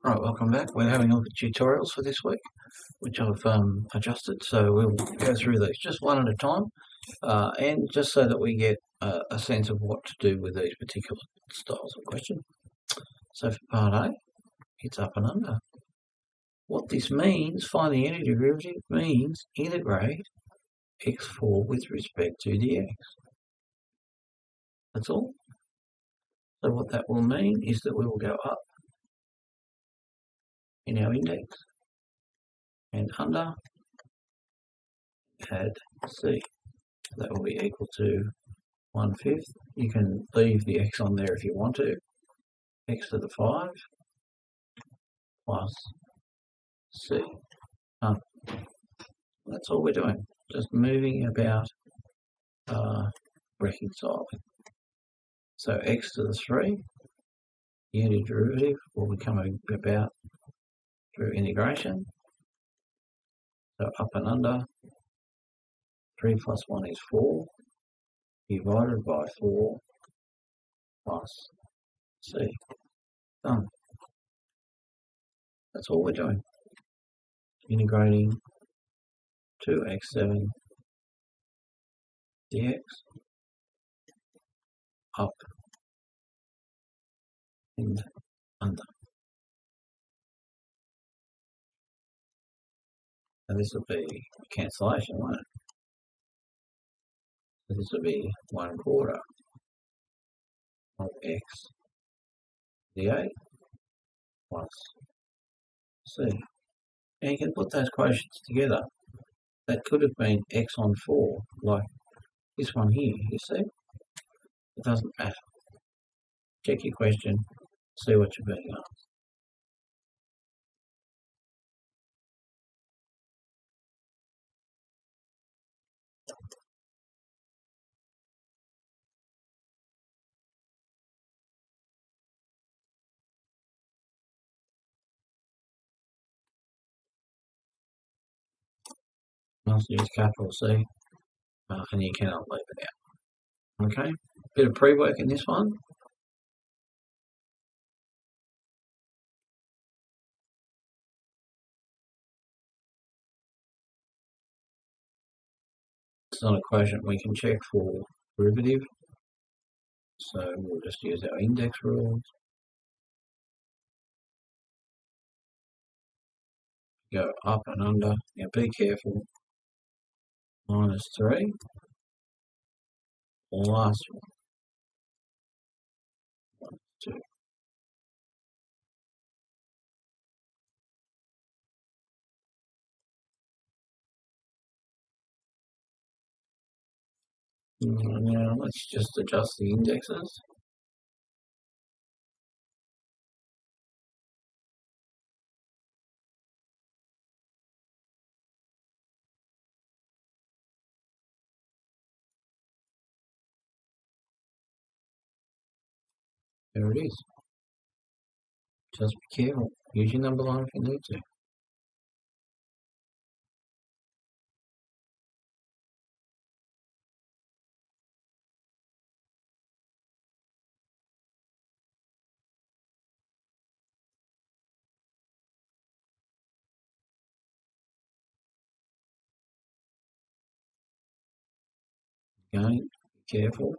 Right, welcome back. We're having a look at tutorials for this week, which I've adjusted. So we'll go through these just one at a time, and just so that we get a sense of what to do with these particular styles of question. So for part A, it's up and under. What this means, finding any derivative, means integrate x4 with respect to the x. That's all. So what that will mean is that we will go up in our index and under add c. That will be equal to 1/5. You can leave the x on there if you want to. X to the 5 plus c. That's all we're doing. Just moving about reconciling. So x to the 3, the antiderivative will become about through integration. So up and under, 3 plus 1 is 4, divided by 4 plus c. Done. That's all we're doing. Integrating 2x7 dx up and under. And this will be cancellation, won't it? So this will be 1/4 of x d8 plus c. And you can put those quotients together. That could have been x on 4, like this one here, you see? It doesn't matter. Check your question, see what you're being asked. Must use capital C, and you cannot leave it out. Okay, bit of pre-work in this one. It's not a quotient we can check for derivative, so we'll just use our index rules. Go up and under. Now be careful. -3 last one, 2. Now let's just adjust the indexes. There it is. Just be careful. Use your number line if you need to. Again, be careful.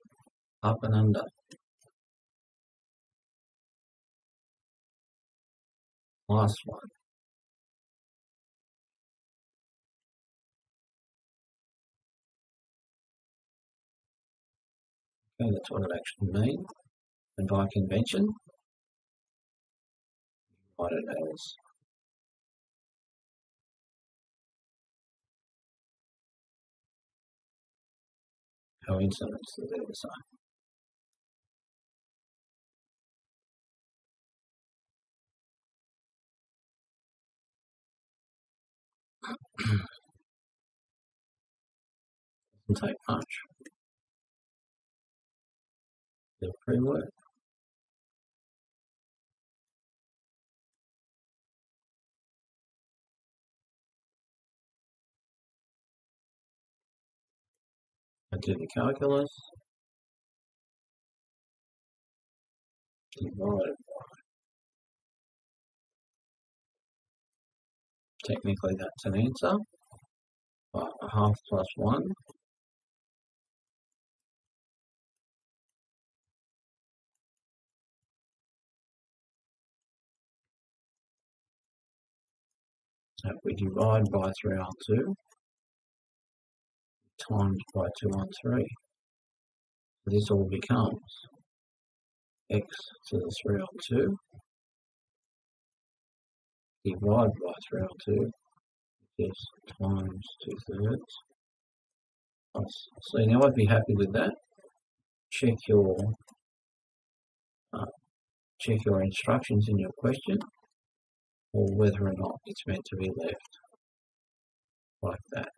Up and under. Last one. Okay, that's what it actually means. And by convention, write it as coincidence that they're the same. Doesn't take much. They're pre-work. I do the calculus. Divided technically that's an answer, but a half plus 1 so if we divide by 3/2 times by 2/3, this all becomes x to the 3/2 divide by 3/2 is times 2/3 plus. So now I'd be happy with that. Check your instructions in your question, or whether or not it's meant to be left like that.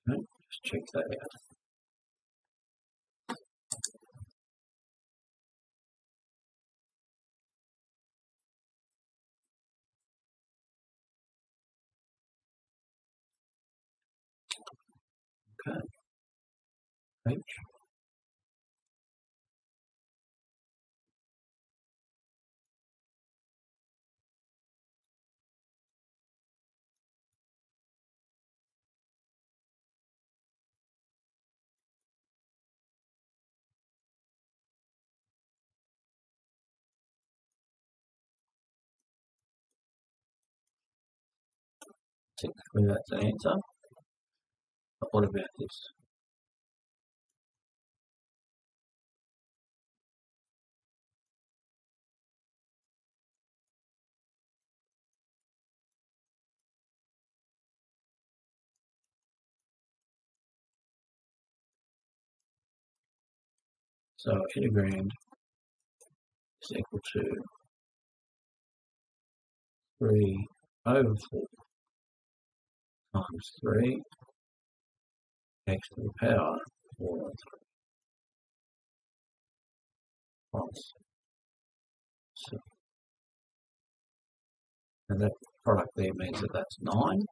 Okay, just check that out. Okay, H. Technically that's an answer, but what about this? So integrand is equal to 3/4 times 3 x to the power 4/3 plus 6. And that product there means that that's 9.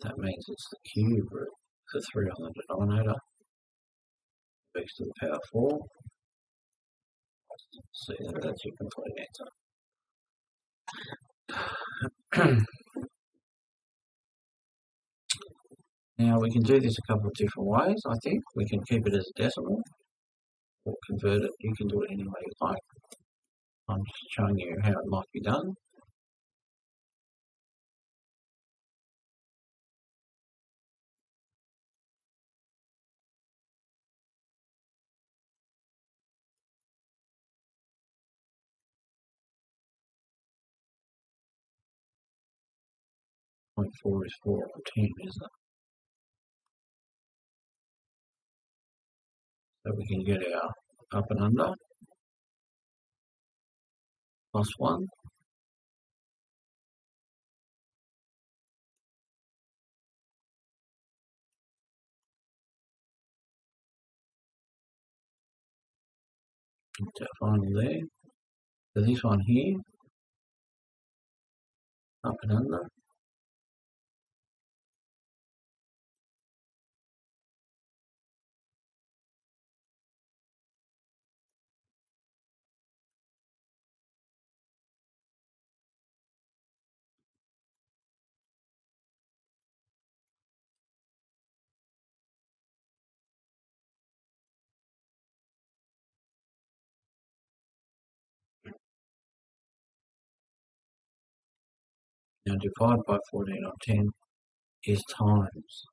That means it's the cube root for 3 on the denominator, x to the power 4. See, that's your complete answer. Now we can do this a couple of different ways, I think. We can keep it as a decimal or convert it. You can do it any way you like. I'm just showing you how it might be done. Point 4 is 4 on 10, isn't it? So we can get our up and under plus 1. That's our final there. So this one here, up and under. Now divide by 14 on 10 is times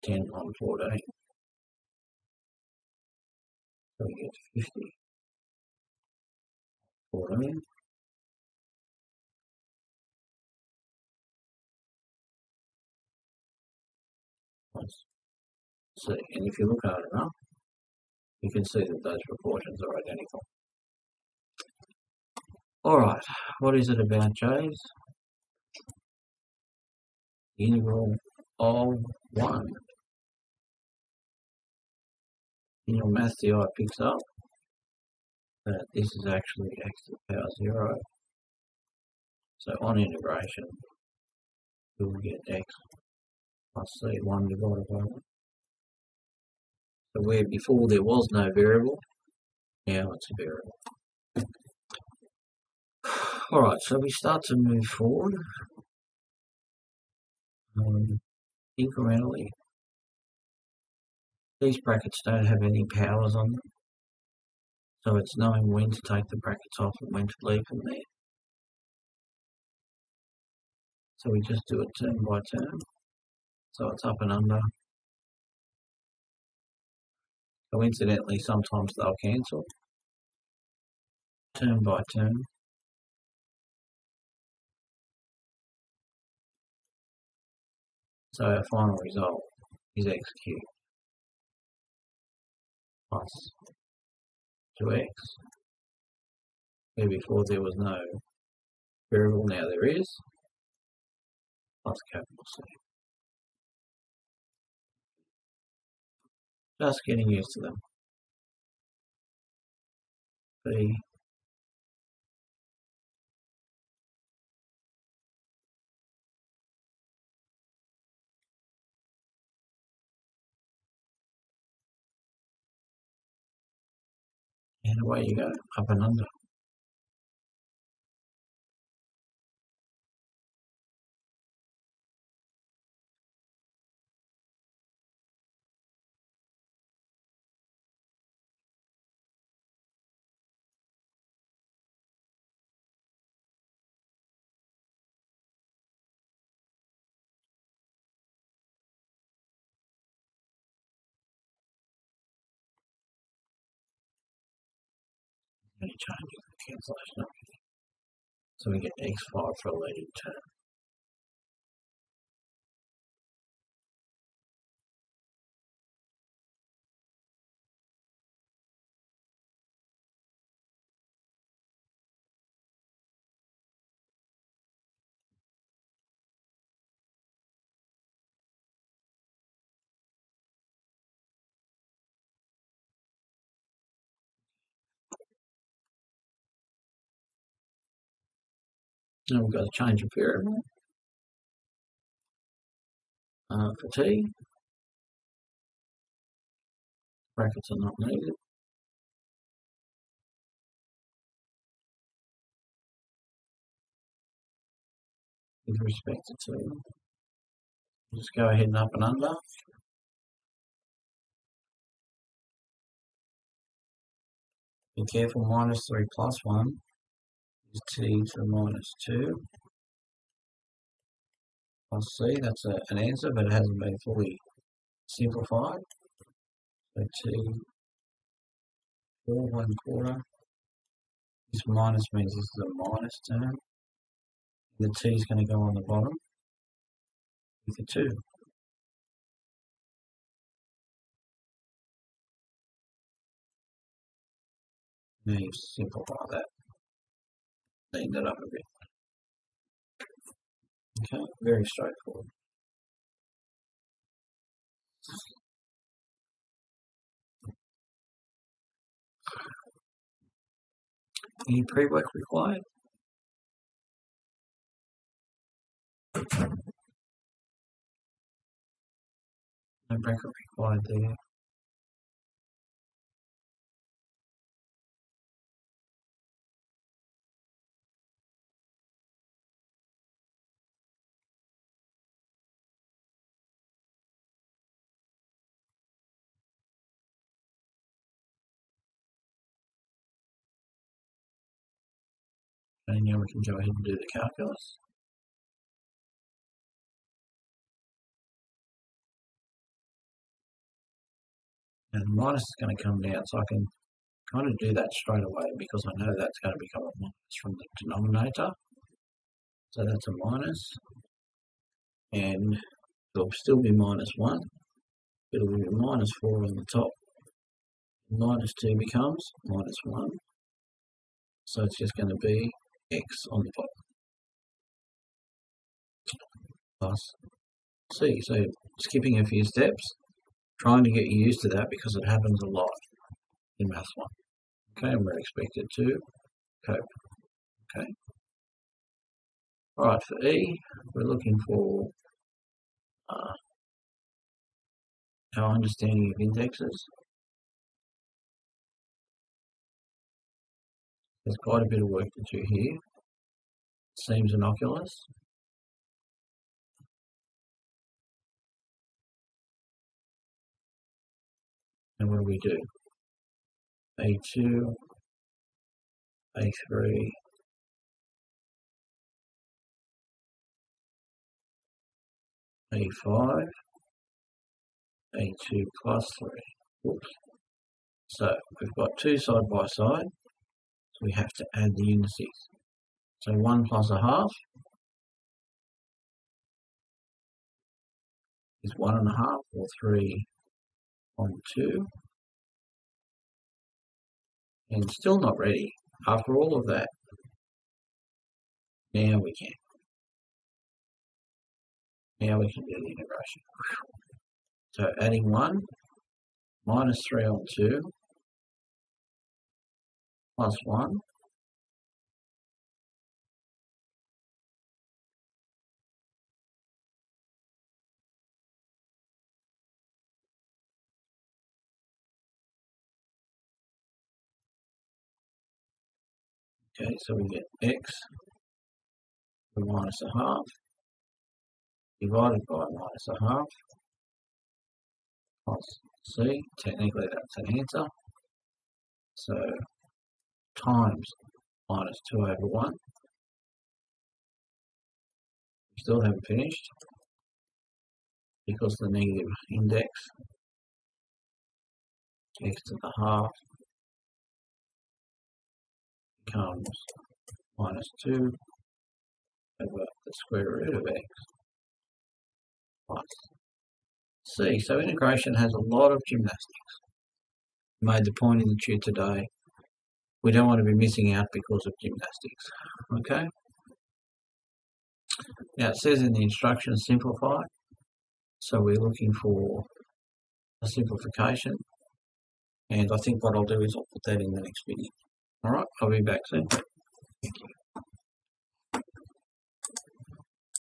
10 on 14. So we get 50. 14. See, and if you look hard enough, you can see that those proportions are identical. Alright, what is it about J's? The integral of 1. In your maths, the eye picks up that this is actually x to the power 0. So on integration, we will get x plus C1 divided by 1. So where before there was no variable, now it's a variable. Alright, so we start to move forward incrementally. These brackets don't have any powers on them, so it's knowing when to take the brackets off and when to leave them there. So we just do it term by term. So it's up and under. Coincidentally, sometimes they'll cancel. Term by term. So our final result is execute plus 2x, where before there was no variable, now there is, plus capital C. Just getting used to them. B, and away you go, up and under. Any changes in cancellation. So we get x5 for a leading term. Now we've got to change a variable for t. Brackets are not needed. With respect to t, just go ahead and up and under. Be careful, minus 3 plus 1 is t to the minus 2 plus c. That's an answer, but it hasn't been fully simplified. So t 4 1/4. This minus means this is a minus term. The t is going to go on the bottom with the 2. Now you simplify that. Clean that up a bit. Okay, very straightforward. Any pre-work required? No bracket required there. And now we can go ahead and do the calculus. And the minus is going to come down, so I can kind of do that straight away because I know that's going to become a minus from the denominator. So that's a minus, and it'll still be minus 1. It'll be minus 4 on the top. Minus 2 becomes minus 1. So it's just going to be x on the bottom plus c. So skipping a few steps, trying to get used to that because it happens a lot in Maths 1. Okay, and we're expected to cope. Okay. Alright, for E, we're looking for our understanding of indexes. There's quite a bit of work to do here. Seems innocuous. And what do? A2, A3, A5, A2 plus 3. Oops. So we've got 2 side by side, so we have to add the indices. So 1 plus a half is 1.5, or 3 on 2. And still not ready. After all of that, now we can. Now we can do the integration. So adding 1, minus 3 on 2, plus 1, okay, so we get x minus a half divided by minus a half plus c. Technically that's an answer. So times minus 2 over 1. Still haven't finished because the negative index, x to the half, becomes minus 2 over the square root of x plus c. So integration has a lot of gymnastics. I made the point in the tube today, we don't want to be missing out because of gymnastics. Okay? Now it says in the instructions simplify, so we're looking for a simplification, and I think what I'll do is I'll put that in the next video. Alright, I'll be back soon. Thank you.